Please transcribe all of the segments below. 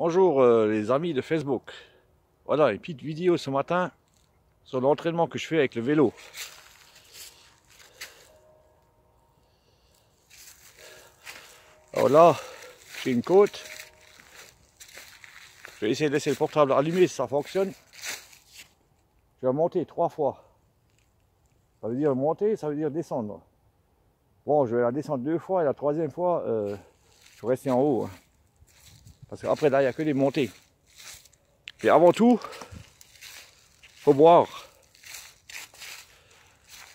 Bonjour les amis de Facebook. Voilà une petite vidéo ce matin sur l'entraînement que je fais avec le vélo. Alors là, j'ai une côte. Je vais essayer de laisser le portable allumé si ça fonctionne. Je vais monter 3 fois. Ça veut dire monter, ça veut dire descendre. Bon, je vais la descendre 2 fois et la 3e fois, je vais rester en haut. Parce qu'après là, il n'y a que des montées. Et avant tout, il faut boire.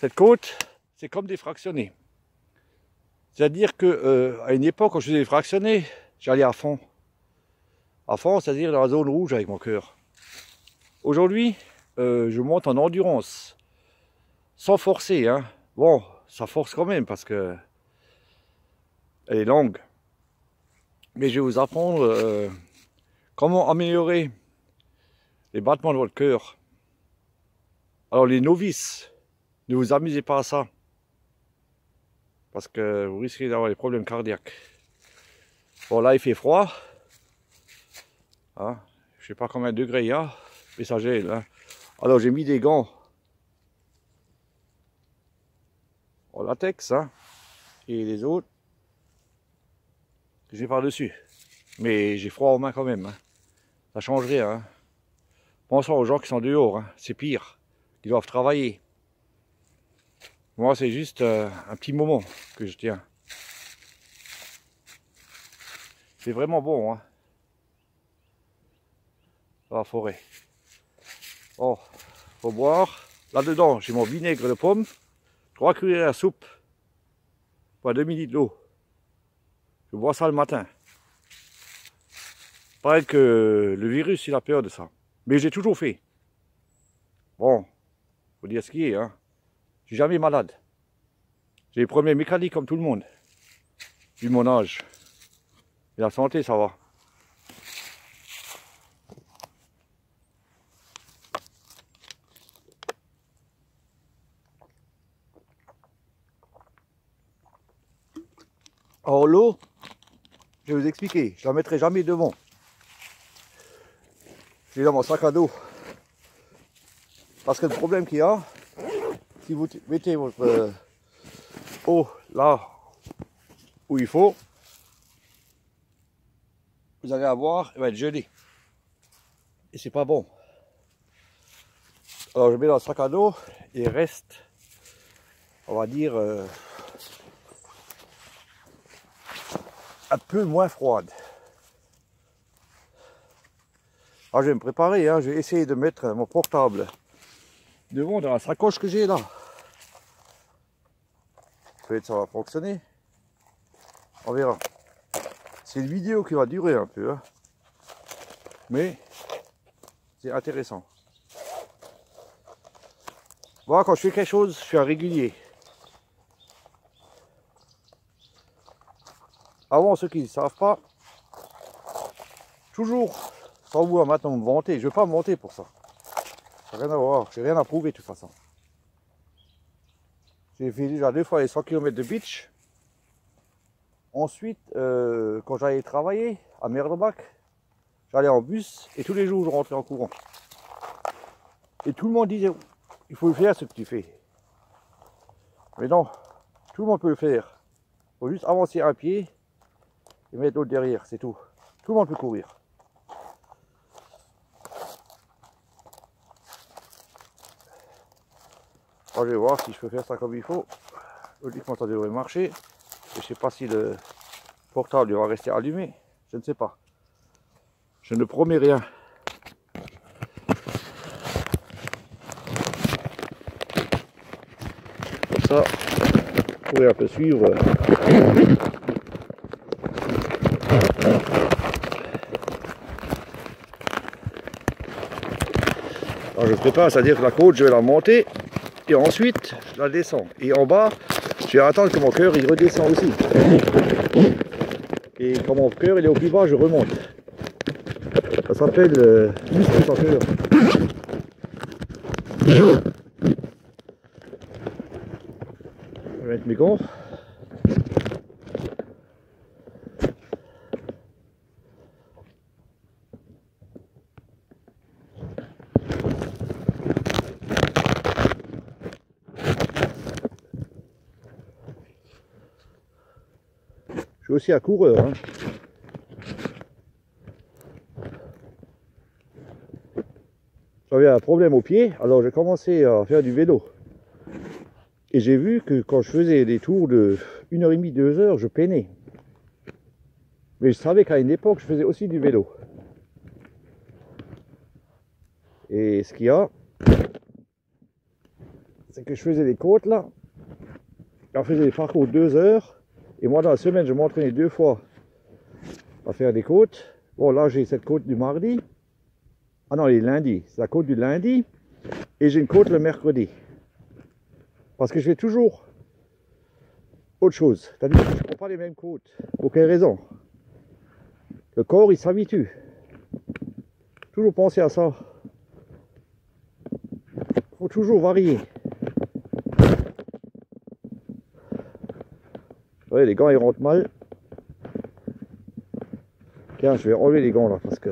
Cette côte, c'est comme des fractionnés. C'est-à-dire que à une époque, quand je faisais des fractionnés, j'allais à fond. À fond, c'est-à-dire dans la zone rouge avec mon cœur. Aujourd'hui, je monte en endurance. Sans forcer, hein. Bon, ça force quand même parce que elle est longue. Mais je vais vous apprendre comment améliorer les battements de votre cœur. Alors les novices, ne vous amusez pas à ça. Parce que vous risquez d'avoir des problèmes cardiaques. Bon là il fait froid. Hein, je sais pas combien de degrés il y a, mais ça gèle. Hein. Alors j'ai mis des gants en latex, hein, et les autres que j'ai par-dessus. Mais j'ai froid aux mains quand même. Hein. Ça change rien. Hein. Pensons aux gens qui sont dehors, hein. C'est pire. Ils doivent travailler. Moi c'est juste un petit moment que je tiens. C'est vraiment bon. Hein. Dans la forêt. Oh, faut boire. Là-dedans, j'ai mon vinaigre de pomme, 3 cuillères à soupe, pour 2 litres d'eau. Je bois ça le matin. Pareil que le virus, il a peur de ça. Mais j'ai toujours fait. Bon, faut dire ce qui est, hein. Je suis jamais malade. J'ai les problèmes mécaniques comme tout le monde. Vu mon âge. Et la santé, ça va. Alors l'eau, je vais vous expliquer, je la mettrai jamais devant. Je l'ai dans mon sac à dos. Parce que le problème qu'il y a, si vous mettez votre eau là où il faut, vous allez avoir, elle va être gelée. Et c'est pas bon. Alors je mets dans le sac à dos et il reste, on va dire, un peu moins froide. Alors je vais me préparer, hein, je vais essayer de mettre mon portable devant dans la sacoche que j'ai là. Peut-être ça va fonctionner. On verra. C'est une vidéo qui va durer un peu, hein. Mais c'est intéressant. Voilà, quand je fais quelque chose, je suis un régulier. Avant, ceux qui ne savent pas, toujours, sans vouloir maintenant me vanter, je ne veux pas me vanter pour ça. Ça n'a rien à voir, j'ai rien à prouver de toute façon. J'ai fait déjà 2 fois les 100 km de beach. Ensuite, quand j'allais travailler à Merlebach, j'allais en bus et tous les jours je rentrais en courant. Et tout le monde disait, il faut le faire ce que tu fais. Mais non, tout le monde peut le faire. Il faut juste avancer un pied et mettre l'autre derrière, c'est tout. Tout le monde peut courir. Alors, je vais voir si je peux faire ça comme il faut. Logiquement ça devrait marcher. Je ne sais pas si le portable va rester allumé. Je ne sais pas. Je ne promets rien. Comme ça, vous pourrez un peu suivre. Alors je prépare, c'est-à-dire que la côte, je vais la monter. Et ensuite, je la descends. Et en bas, je vais attendre que mon cœur il redescend aussi. Et quand mon cœur il est au plus bas, je remonte. Ça s'appelle muscle sans cœur. Je vais mettre mes gants. Je suis aussi un coureur. Hein. J'avais un problème au pied, alors j'ai commencé à faire du vélo. Et j'ai vu que quand je faisais des tours de 1h30, 2 heures, je peinais. Mais je savais qu'à une époque, je faisais aussi du vélo. Et ce qu'il y a, c'est que je faisais des côtes là. Je faisais des parcours de 2 heures. Et moi, dans la semaine, je m'entraînais 2 fois à faire des côtes. Bon, là, j'ai cette côte du mardi. Ah non, les lundis. C'est la côte du lundi. Et j'ai une côte le mercredi. Parce que je fais toujours autre chose. C'est-à-dire que je ne prends pas les mêmes côtes. Pour quelle raison? Le corps, il s'habitue. Toujours penser à ça. Il faut toujours varier. Ouais, les gants, ils rentrent mal. Tiens, je vais enlever les gants là, parce que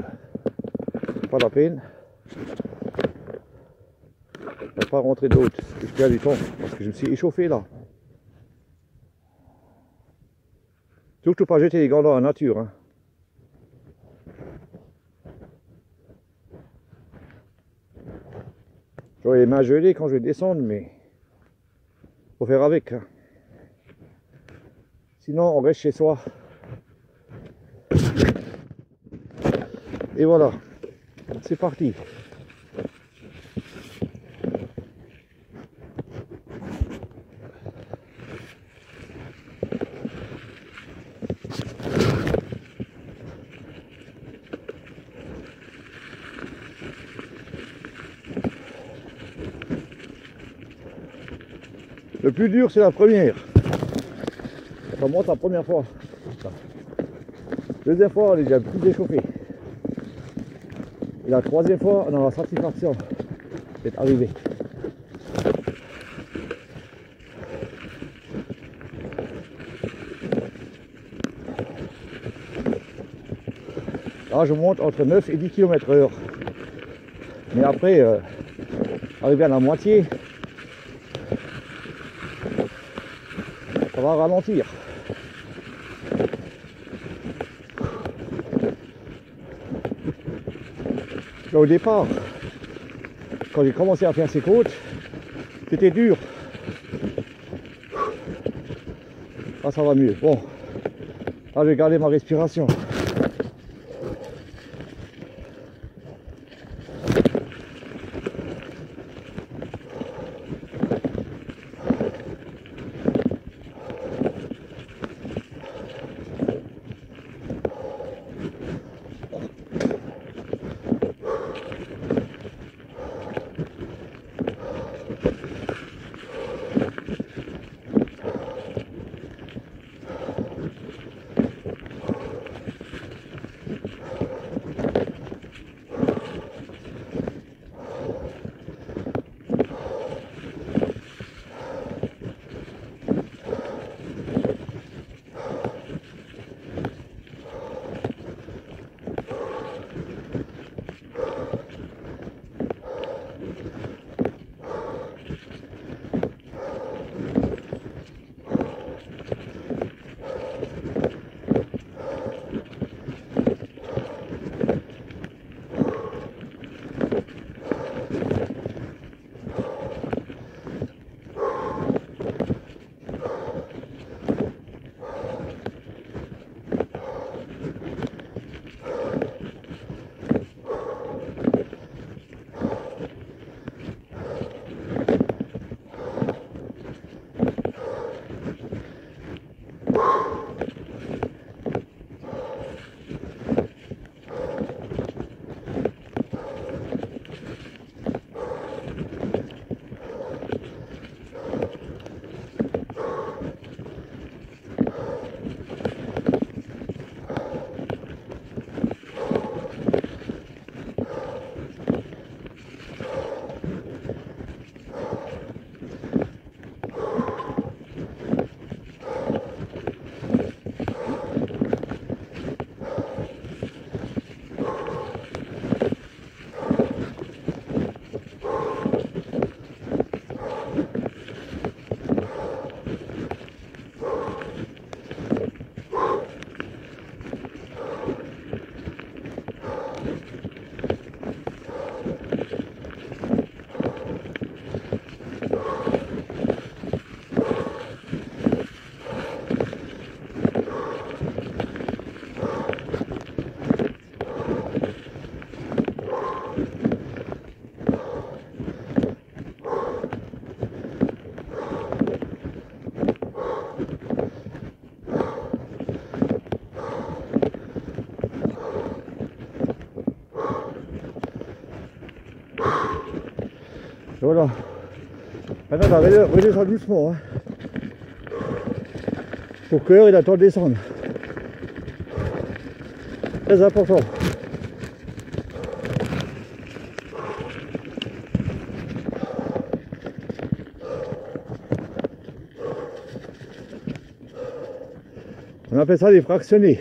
c'est pas la peine. Je vais pas rentrer d'autres. Je perds du temps, parce que je me suis échauffé là. Surtout pas jeter les gants dans la nature. Hein. J'aurai les mains gelées quand je vais descendre, mais faut faire avec. Hein. Sinon, on reste chez soi. Et voilà, c'est parti. Le plus dur, c'est la première. Ça monte la première fois. Deuxième fois, on est déjà plus échauffé. Et la troisième fois, on a la satisfaction d'être arrivé. Là, je monte entre 9 et 10 km/h. Mais après, arrivé à la moitié, ça va ralentir. Là, au départ, quand j'ai commencé à faire ces côtes, c'était dur. Là, ça va mieux. Bon, là, je vais garder ma respiration. Voilà. Maintenant, on va redescendre doucement. Hein. Au cœur, il attend de descendre. Très important. On appelle ça des fractionnés.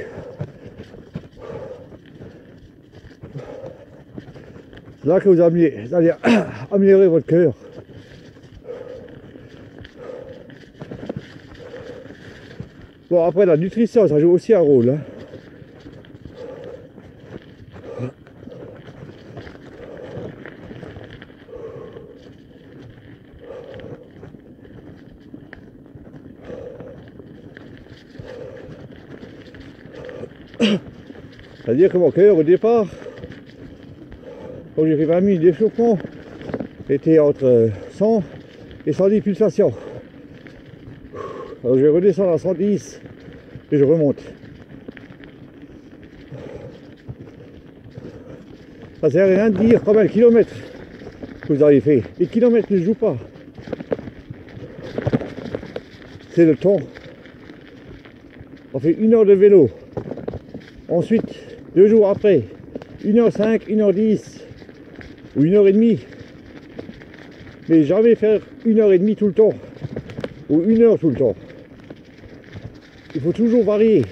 C'est là que vous allez améliorer votre cœur. Bon, après la nutrition, ça joue aussi un rôle. Hein. C'est-à-dire que mon cœur, au départ, quand j'ai fait 20 minutes d'échauffement, était entre 100 et 110 pulsations. Alors je vais redescendre à 110 et je remonte. Ça sert à rien de dire combien de kilomètres que vous avez fait. Les kilomètres ne jouent pas. C'est le temps. On fait 1 heure de vélo. Ensuite, 2 jours après, 1h05, 1h10 ou 1h30. Mais jamais faire 1h30 tout le temps ou 1 heure tout le temps. Il faut toujours varier.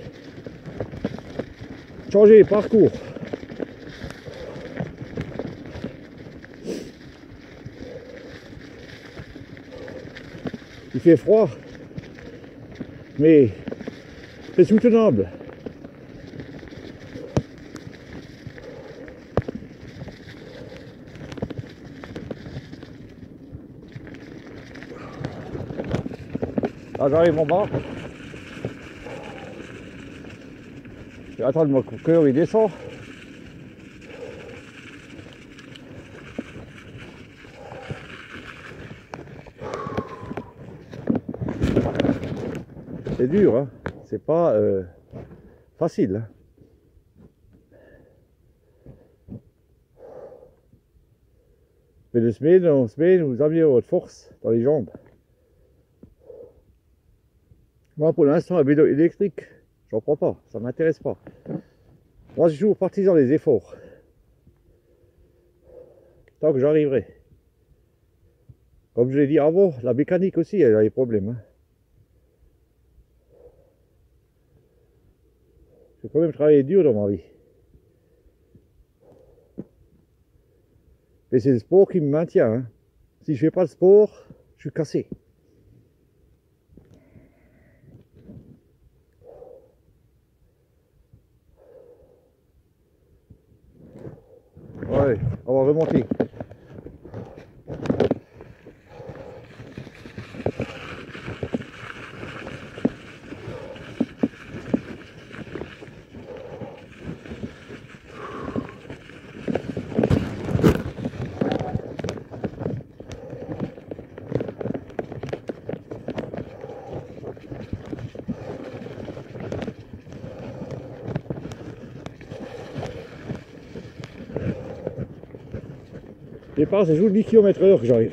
Changer les parcours. Il fait froid, mais c'est soutenable. Là j'arrive en bas. Je vais attendre mon cœur il descend. C'est dur, hein. C'est pas facile. Hein. Mais de semaine en semaine, vous améliorez votre force dans les jambes. Moi, pour l'instant, un vélo électrique, j'en prends pas, ça m'intéresse pas. Moi, je suis toujours partisan des efforts. Tant que j'arriverai. Comme je l'ai dit avant, la mécanique aussi, elle a des problèmes. Hein. J'ai quand même travaillé dur dans ma vie. Mais c'est le sport qui me maintient. Hein. Si je fais pas le sport, je suis cassé. Ouais, on va remonter. Départ, c'est juste 10 km/h que j'arrive.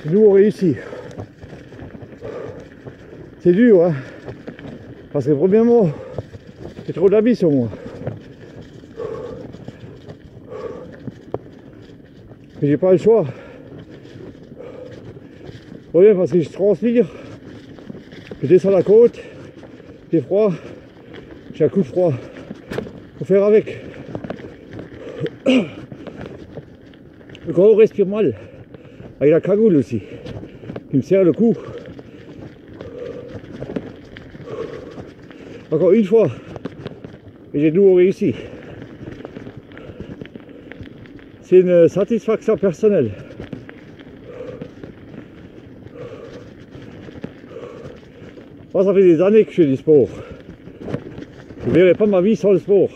nous on réussit. C'est dur, hein, parce que premièrement, j'ai trop d'habits sur moi. Mais j'ai pas le choix. Ouais, parce que je transpire, je descends la côte, j'ai froid, j'ai un coup de froid. Faut faire avec. Quand on respire mal, avec la cagoule aussi, qui me serre le cou. Encore une fois, et j'ai nous réussi. C'est une satisfaction personnelle. Moi, ça fait des années que je fais du sport. Je ne verrai pas ma vie sans le sport.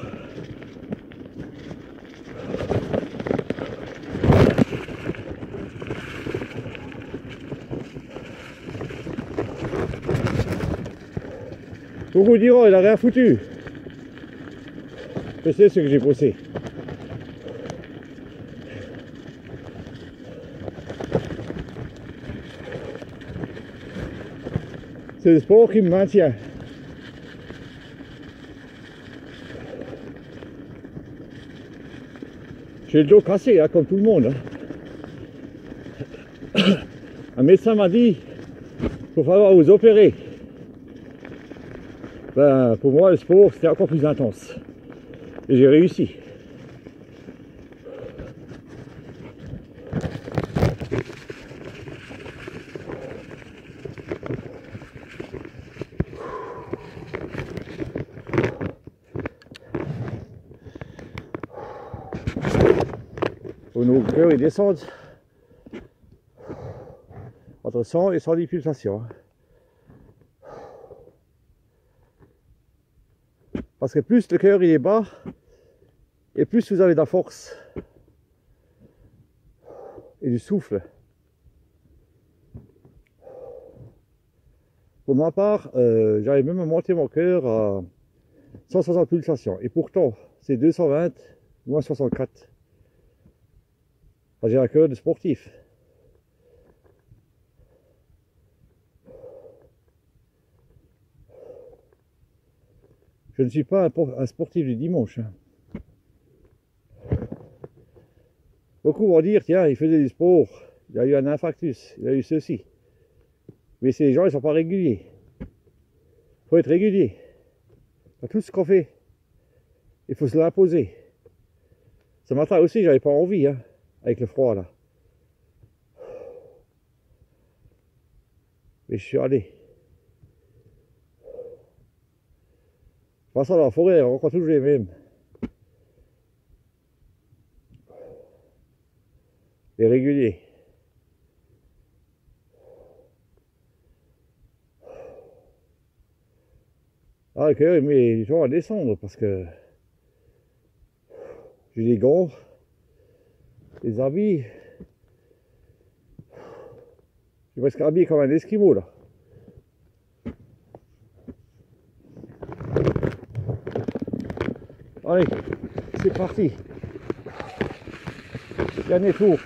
Beaucoup diront, il a rien foutu. Je sais ce que j'ai bossé. C'est le sport qui me maintient. J'ai le dos cassé, hein, comme tout le monde. Hein. Un médecin m'a dit, il faut falloir vous opérer. Ben, pour moi, le sport, c'était encore plus intense. Et j'ai réussi. Nos cœurs ils descendent entre 100 et 110 pulsations. Parce que plus le cœur il est bas, et plus vous avez de la force et du souffle. Pour ma part, j'arrive même à monter mon cœur à 160 pulsations. Et pourtant, c'est 220 moins 64. J'ai un cœur de sportif. Je ne suis pas un sportif du dimanche. Hein. Beaucoup vont dire, tiens, il faisait du sport, il a eu un infarctus, il a eu ceci. Mais ces gens, ils ne sont pas réguliers. Il faut être régulier. Dans tout ce qu'on fait, il faut se l'imposer. Ce matin aussi, j'avais pas envie, hein, avec le froid là. Mais je suis allé. Passant dans la forêt, on rencontre toujours les mêmes. Les réguliers. Ah, le cœur, il met du temps à descendre parce que j'ai des gants, des habits. Je suis presque habillé comme un esquimau là. Allez, c'est parti. Dernier tour.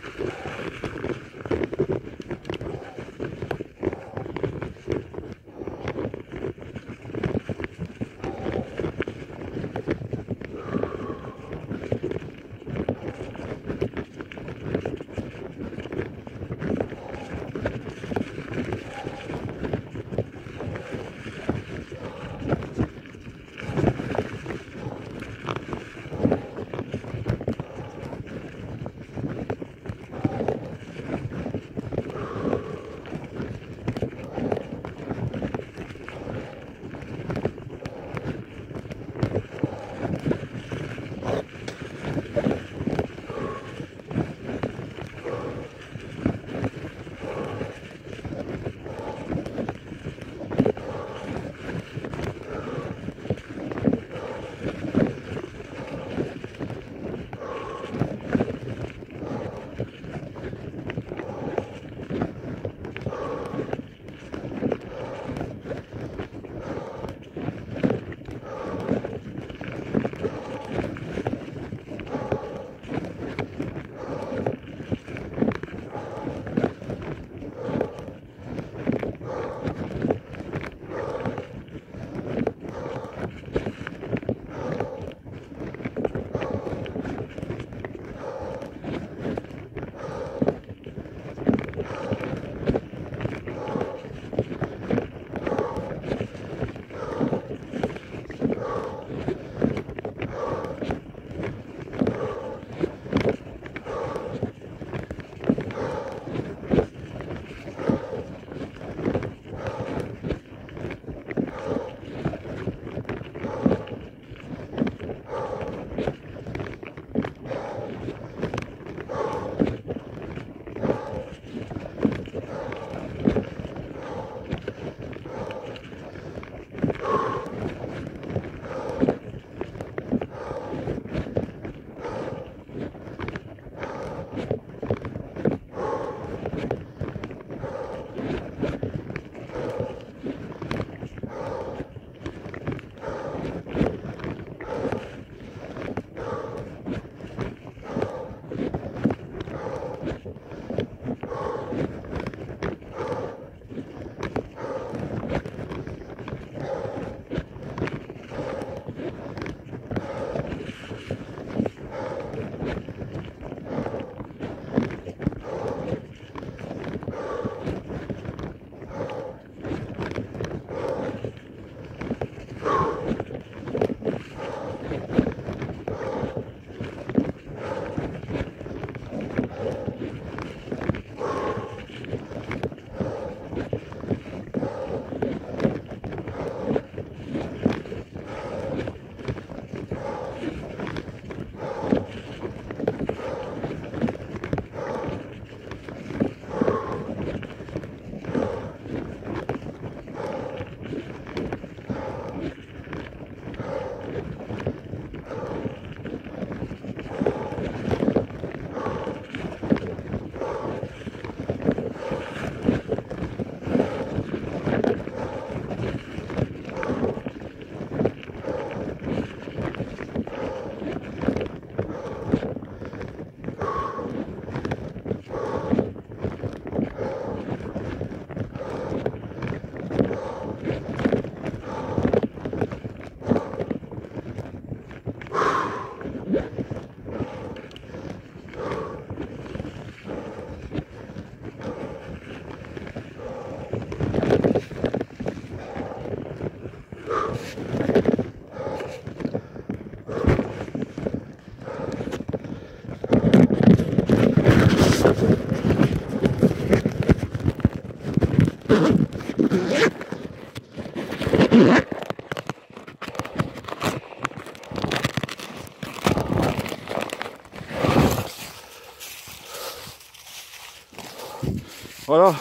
Voilà,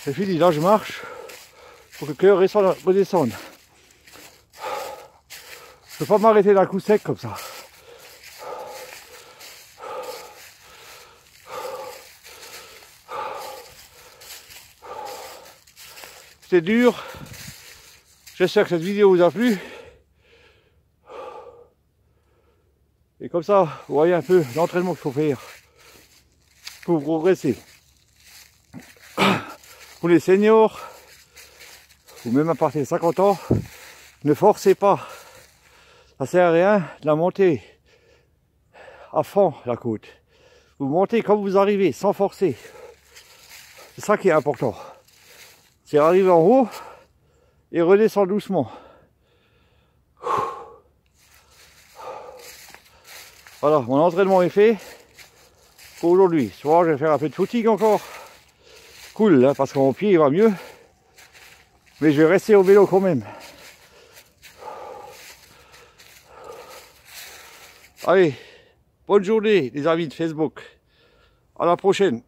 c'est fini, là je marche pour que le cœur redescende. Je ne peux pas m'arrêter d'un coup sec comme ça. C'est dur. J'espère que cette vidéo vous a plu. Et comme ça, vous voyez un peu l'entraînement qu'il faut faire pour progresser. Pour les seniors, ou même à partir de 50 ans, ne forcez pas. Ça sert à rien de la monter à fond la côte. Vous montez comme vous arrivez, sans forcer. C'est ça qui est important. C'est arriver en haut et redescendre doucement. Voilà, mon entraînement est fait pour aujourd'hui. Ce soir, je vais faire un peu de footing encore. Cool, hein, parce que mon pied il va mieux. Mais je vais rester au vélo quand même. Allez, bonne journée les amis de Facebook. À la prochaine.